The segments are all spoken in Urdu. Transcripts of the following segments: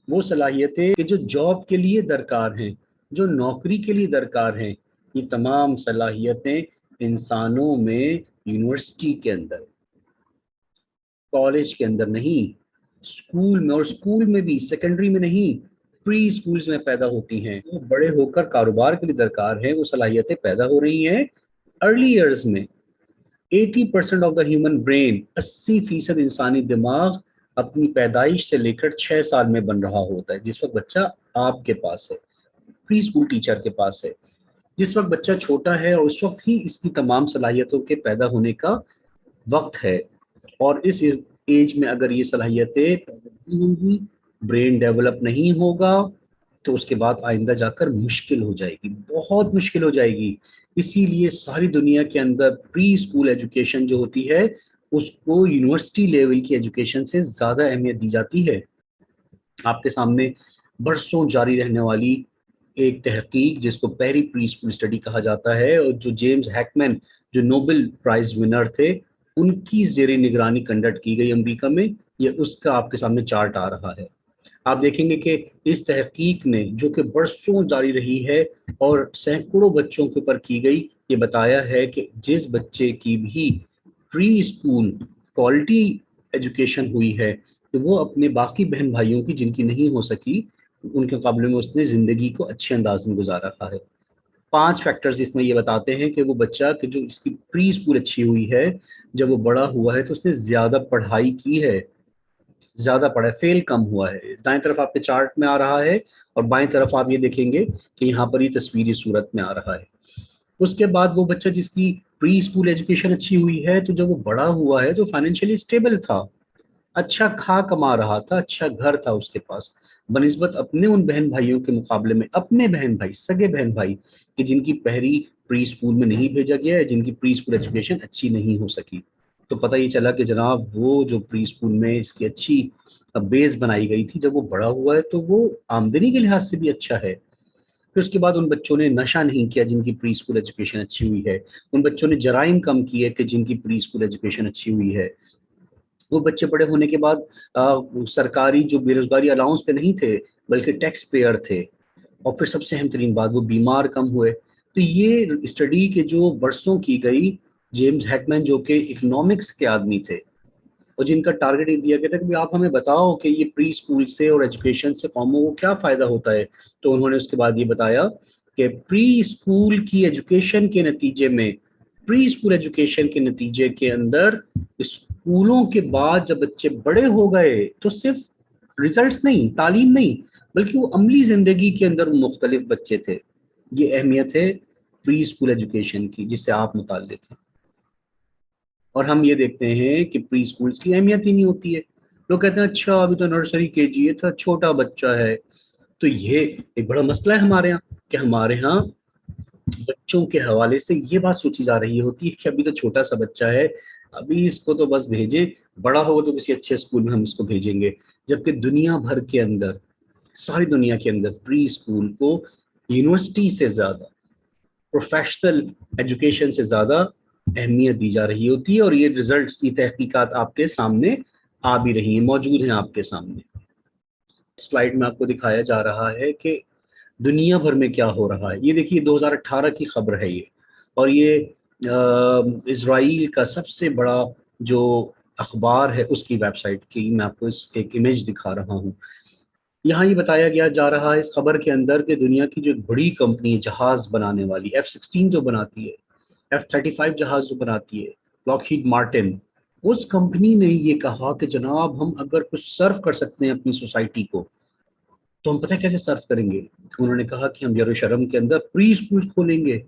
وہ صلاحیتیں کہ جو جاب کے لیے درکار ہیں، جو نوکری کے لیے درکار ہیں، یہ تمام صلاحیتیں انسانوں میں یونیورسٹی کے اندر، کالج کے اندر نہیں، اسکول میں، اور اسکول میں بھی سیکنڈری میں نہیں، پری اسکولز میں پیدا ہوتی ہیں۔ وہ بڑے ہو کر کاروبار کے لیے درکار ہیں، وہ صلاحیتیں پیدا ہو رہی ہیں ارلی ایئرز میں۔ 80% آف دا ہیومن برین، 80% انسانی دماغ اپنی پیدائش سے لے کر 6 سال میں بن رہا ہوتا ہے۔ جس وقت بچہ آپ کے پاس ہے، پری اسکول ٹیچر کے پاس ہے، جس وقت بچہ چھوٹا ہے، اور اس وقت ہی اس کی تمام صلاحیتوں کے پیدا ہونے کا وقت ہے۔ اور اس ایج میں اگر یہ صلاحیتیں پیدا نہیں ہوں گی، برین ڈیولپ نہیں ہوگا، تو اس کے بعد آئندہ جا کر مشکل ہو جائے گی، بہت مشکل ہو جائے گی۔ اسی لیے ساری دنیا کے اندر پری اسکول ایجوکیشن جو ہوتی ہے اس کو یونیورسٹی لیول کی ایجوکیشن سے زیادہ اہمیت دی جاتی ہے۔ آپ کے سامنے برسوں جاری رہنے والی ایک تحقیق جس کو پیری پری اسکول اسٹڈی کہا جاتا ہے، اور جو جیمز ہیکمین جو نوبل پرائز ونر تھے ان کی زیر نگرانی کنڈکٹ کی گئی امریکہ میں، یہ اس کا آپ کے سامنے چارٹ آ رہا ہے۔ آپ دیکھیں گے کہ اس تحقیق نے جو کہ برسوں جاری رہی ہے اور سینکڑوں بچوں کے اوپر کی گئی، یہ بتایا ہے کہ جس بچے کی بھی پری اسکول کوالٹی ایجوکیشن ہوئی ہے تو وہ اپنے باقی بہن بھائیوں کی جن کی نہیں ہو سکی ان کے مقابلے میں اس نے زندگی کو اچھے انداز میں گزار رکھا ہے۔ 5 فیکٹرز اس میں یہ بتاتے ہیں کہ وہ بچہ کہ جو اس کی پری اسکول اچھی ہوئی ہے، جب وہ بڑا ہوا ہے تو اس نے زیادہ پڑھائی کی ہے، زیادہ پڑھا ہے، فیل کم ہوا ہے۔ دائیں طرف آپ کے چارٹ میں آ رہا ہے، اور بائیں طرف آپ یہ دیکھیں گے کہ یہاں پر یہ تصویری صورت میں آ رہا ہے۔ اس کے بعد وہ بچہ جس کی پری اسکول ایجوکیشن اچھی ہوئی ہے، تو جب وہ بڑا ہوا ہے تو فائنینشلی اسٹیبل تھا، اچھا کھا کما رہا تھا، اچھا گھر تھا اس کے پاس، بنسبت اپنے ان بہن بھائیوں کے مقابلے میں، اپنے بہن بھائی، سگے بہن بھائی کہ جن کی پہلی پری اسکول میں نہیں بھیجا گیا ہے، جن کی پری اسکول ایجوکیشن اچھی نہیں ہو سکی۔ تو پتہ یہ چلا کہ جناب وہ جو پری اسکول میں اس کی اچھی بیس بنائی گئی تھی، جب وہ بڑا ہوا ہے تو وہ آمدنی کے لحاظ سے بھی اچھا ہے۔ پھر اس کے بعد ان بچوں نے نشہ نہیں کیا جن کی پری اسکول ایجوکیشن اچھی ہوئی ہے، ان بچوں نے جرائم کم کیے کہ جن کی پری اسکول ایجوکیشن اچھی ہوئی ہے۔ وہ بچے بڑے ہونے کے بعد سرکاری جو بے روزگاری الاؤنس پہ نہیں تھے بلکہ ٹیکس پیئر تھے، اور پھر سب سے اہم ترین بات وہ بیمار کم ہوئے۔ تو یہ اسٹڈی کے جو برسوں کی گئی، جیمز ہیکمین جو کہ اکنامکس کے آدمی تھے اور جن کا ٹارگٹ یہ دیا گیا تھا کہ آپ ہمیں بتاؤ کہ یہ پری اسکول سے اور ایجوکیشن سے قوموں کو کیا فائدہ ہوتا ہے، تو انہوں نے اس کے بعد یہ بتایا کہ پری اسکول کی ایجوکیشن کے نتیجے میں، پری اسکول ایجوکیشن کے نتیجے کے اندر اسکولوں کے بعد جب بچے بڑے ہو گئے تو صرف ریزلٹس نہیں، تعلیم نہیں، بلکہ وہ عملی زندگی کے اندر مختلف بچے تھے۔ یہ اہمیت ہے پری اسکول ایجوکیشن کی جس سے آپ متعلق ہیں۔ اور ہم یہ دیکھتے ہیں کہ پری اسکولز کی اہمیت ہی نہیں ہوتی ہے۔ لوگ کہتے ہیں اچھا ابھی تو نرسری کے جی ہے، تھا چھوٹا بچہ ہے۔ تو یہ ایک بڑا مسئلہ ہے ہمارے ہاں کہ ہمارے ہاں بچوں کے حوالے سے یہ بات سوچی جا رہی ہوتی ہے کہ ابھی تو چھوٹا سا بچہ ہے، ابھی اس کو تو بس بھیجیں، بڑا ہوگا تو کسی اچھے اسکول میں ہم اس کو بھیجیں گے۔ جبکہ دنیا بھر کے اندر، ساری دنیا کے اندر پری اسکول کو یونیورسٹی سے زیادہ، پروفیشنل ایجوکیشن سے زیادہ اہمیت دی جا رہی ہوتی ہے، اور یہ ریزلٹس کی تحقیقات آپ کے سامنے آ بھی رہی ہیں، موجود ہیں آپ کے سامنے۔ سلائیڈ میں آپ کو دکھایا جا رہا ہے کہ دنیا بھر میں کیا ہو رہا ہے۔ یہ دیکھیے 2018 کی خبر ہے یہ، اور یہ اسرائیل کا سب سے بڑا جو اخبار ہے اس کی ویب سائٹ کی میں آپ کو اس ایک امیج دکھا رہا ہوں۔ یہاں یہ بتایا گیا جا رہا ہے اس خبر کے اندر کہ دنیا کی جو ایک بڑی کمپنی ہے جہاز بنانے والی، F-16 جو بناتی ہے، F-35 جہاز جو بناتی ہے، لاکہیڈ مارٹن، اس کمپنی نے یہ کہا کہ جناب ہم اگر کچھ سرو کر سکتے ہیں اپنی سوسائٹی کو تو ہم پتہ کیسے سرو کریں گے۔ انہوں نے کہا کہ ہم یروشلم کے اندر پری اسکول کھولیں گے۔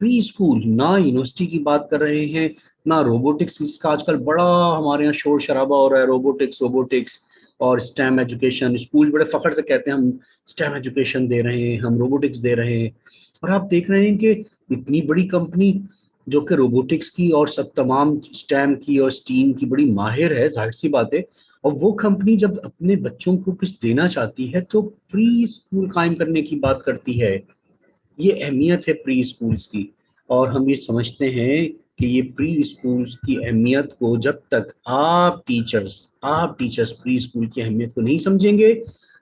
پری اسکول، نہ یونیورسٹی کی بات کر رہے ہیں، نہ روبوٹکس جس کا آج کل بڑا ہمارے یہاں شور شرابہ ہو رہا ہے، روبوٹکس اور اسٹیم ایجوکیشن۔ اسکول بڑے فخر سے کہتے ہیں ہم اسٹیم ایجوکیشن دے رہے ہیں، ہم روبوٹکس دے رہے ہیں، اور آپ دیکھ رہے ہیں کہ اتنی بڑی کمپنی جو کہ روبوٹکس کی اور سب تمام اسٹیم کی اور اسٹیم کی بڑی ماہر ہے، ظاہر سی بات ہے، اور وہ کمپنی جب اپنے بچوں کو کچھ دینا چاہتی ہے تو پری اسکول قائم کرنے کی بات کرتی ہے۔ یہ اہمیت ہے پری اسکولز کی، اور ہم یہ سمجھتے ہیں کہ یہ پری اسکولز کی اہمیت کو جب تک آپ ٹیچرز پری اسکول کی اہمیت کو نہیں سمجھیں گے